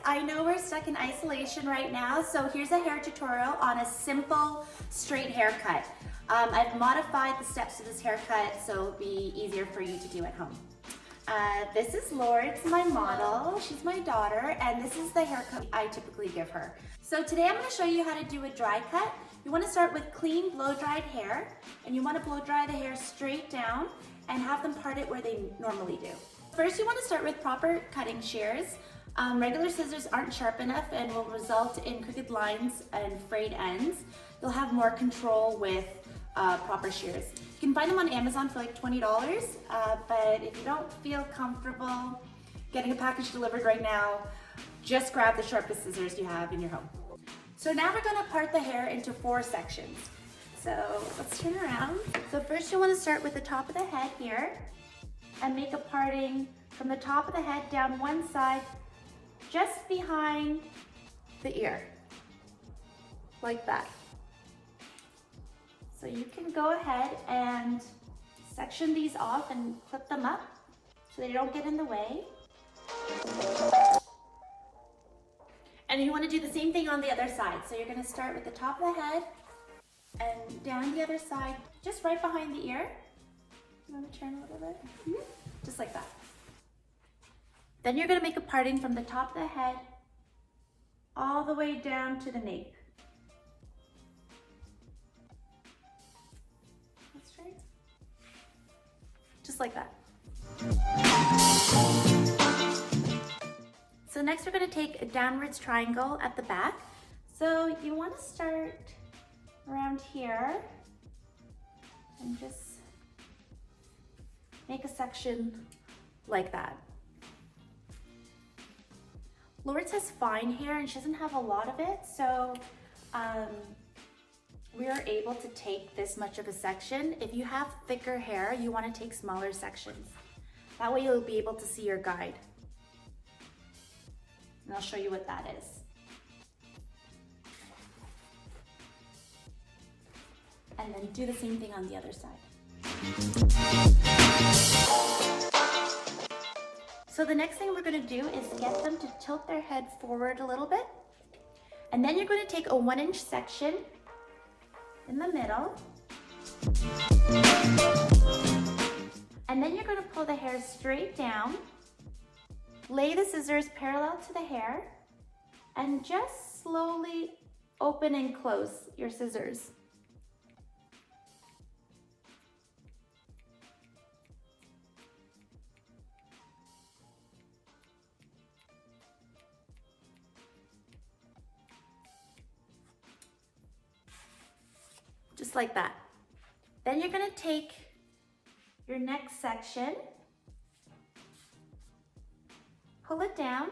I know we're stuck in isolation right now, so here's a hair tutorial on a simple straight haircut. I've modified the steps to this haircut so it'll be easier for you to do at home. This is Lourdes, my model. She's my daughter, and this is the haircut I typically give her. So today I'm going to show you how to do a dry cut. You want to start with clean blow-dried hair, and you want to blow-dry the hair straight down and have them part it where they normally do. First, you want to start with proper cutting shears. Regular scissors aren't sharp enough and will result in crooked lines and frayed ends. You'll have more control with proper shears. You can find them on Amazon for like $20, but if you don't feel comfortable getting a package delivered right now, just grab the sharpest scissors you have in your home. So now we're going to part the hair into 4 sections. So let's turn around. So first you want to start with the top of the head here and make a parting from the top of the head down one side just behind the ear, like that. So you can go ahead and section these off and clip them up so they don't get in the way. And you want to do the same thing on the other side. So you're going to start with the top of the head and down the other side, just right behind the ear. You want to turn a little bit? Just like that. Then you're going to make a parting from the top of the head all the way down to the nape. That's straight. Just like that. So next we're going to take a downwards triangle at the back. So you want to start around here and just make a section like that. Lourdes has fine hair and she doesn't have a lot of it, so we are able to take this much of a section. If you have thicker hair, you want to take smaller sections. That way you'll be able to see your guide. And I'll show you what that is. And then do the same thing on the other side. So the next thing we're going to do is get them to tilt their head forward a little bit. And then you're going to take a 1-inch section in the middle. And then you're going to pull the hair straight down. Lay the scissors parallel to the hair and just slowly open and close your scissors. Just like that. Then you're going to take your next section, pull it down,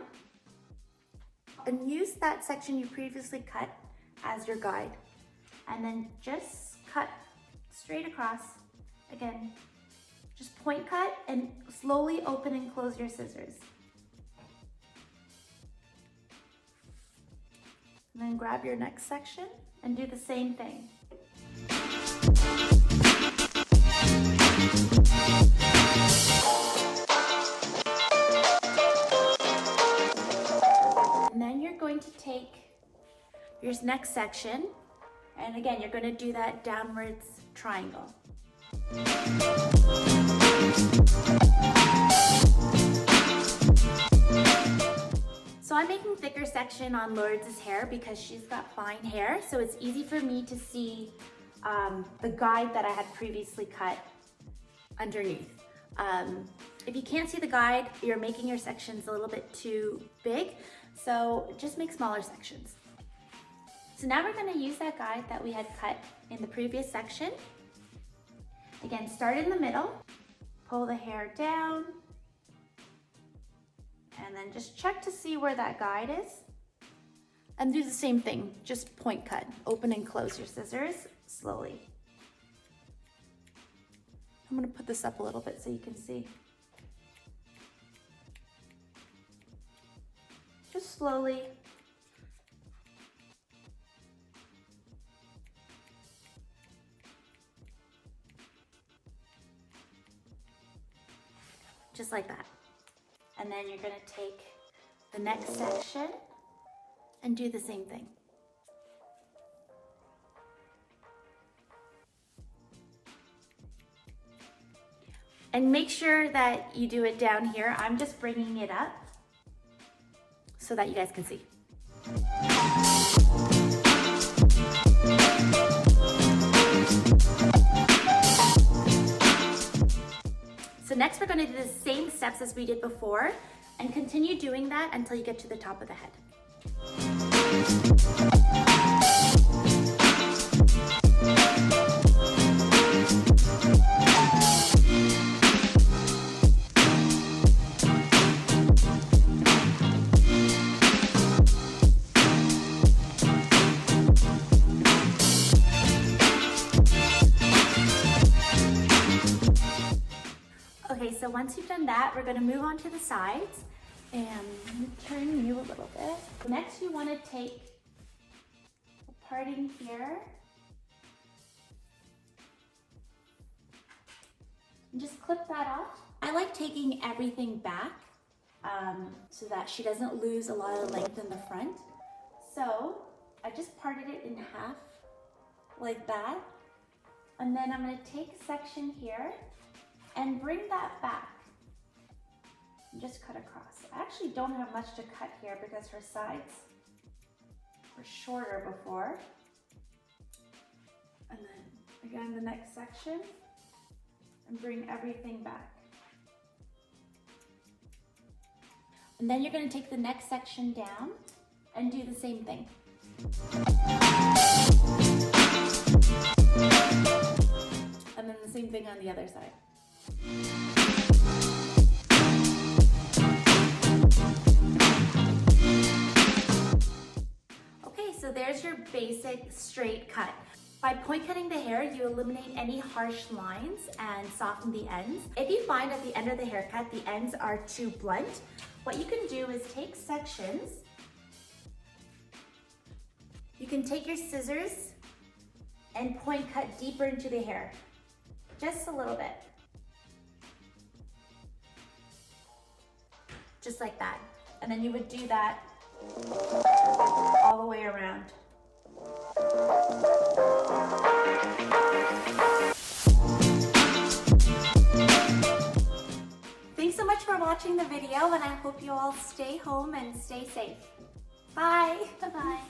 and use that section you previously cut as your guide. And then just cut straight across. Again, just point cut and slowly open and close your scissors. And then grab your next section and do the same thing. And then you're going to take your next section, and again, you're going to do that downwards triangle. So I'm making thicker section on Lourdes' hair because she's got fine hair, so it's easy for me to see the guide that I had previously cut underneath. If you can't see the guide, you're making your sections a little bit too big, so just make smaller sections. So now we're going to use that guide that we had cut in the previous section. Again, start in the middle, pull the hair down, and then just check to see where that guide is. And do the same thing, just point cut. Open and close your scissors slowly. I'm going to put this up a little bit so you can see. Just slowly. Just like that. And then you're going to take the next section and do the same thing. And make sure that you do it down here. I'm just bringing it up so that you guys can see. So next we're going to do the same steps as we did before and continue doing that until you get to the top of the head. Okay, so once you've done that, we're going to move on to the sides, and I'm going to turn you a little bit. Next, you want to take a parting here and just clip that off. I like taking everything back so that she doesn't lose a lot of length in the front. So I just parted it in half like that, and then I'm going to take a section here and bring that back and just cut across. I actually don't have much to cut here because her sides were shorter before. And then again, the next section, and bring everything back. And then you're going to take the next section down and do the same thing. And then the same thing on the other side. Okay, so there's your basic straight cut. By point cutting the hair, you eliminate any harsh lines and soften the ends. If you find at the end of the haircut, the ends are too blunt, what you can do is take sections. You can take your scissors and point cut deeper into the hair, just a little bit. Just like that. And then you would do that all the way around. Thanks so much for watching the video, and I hope you all stay home and stay safe. Bye. Bye-bye.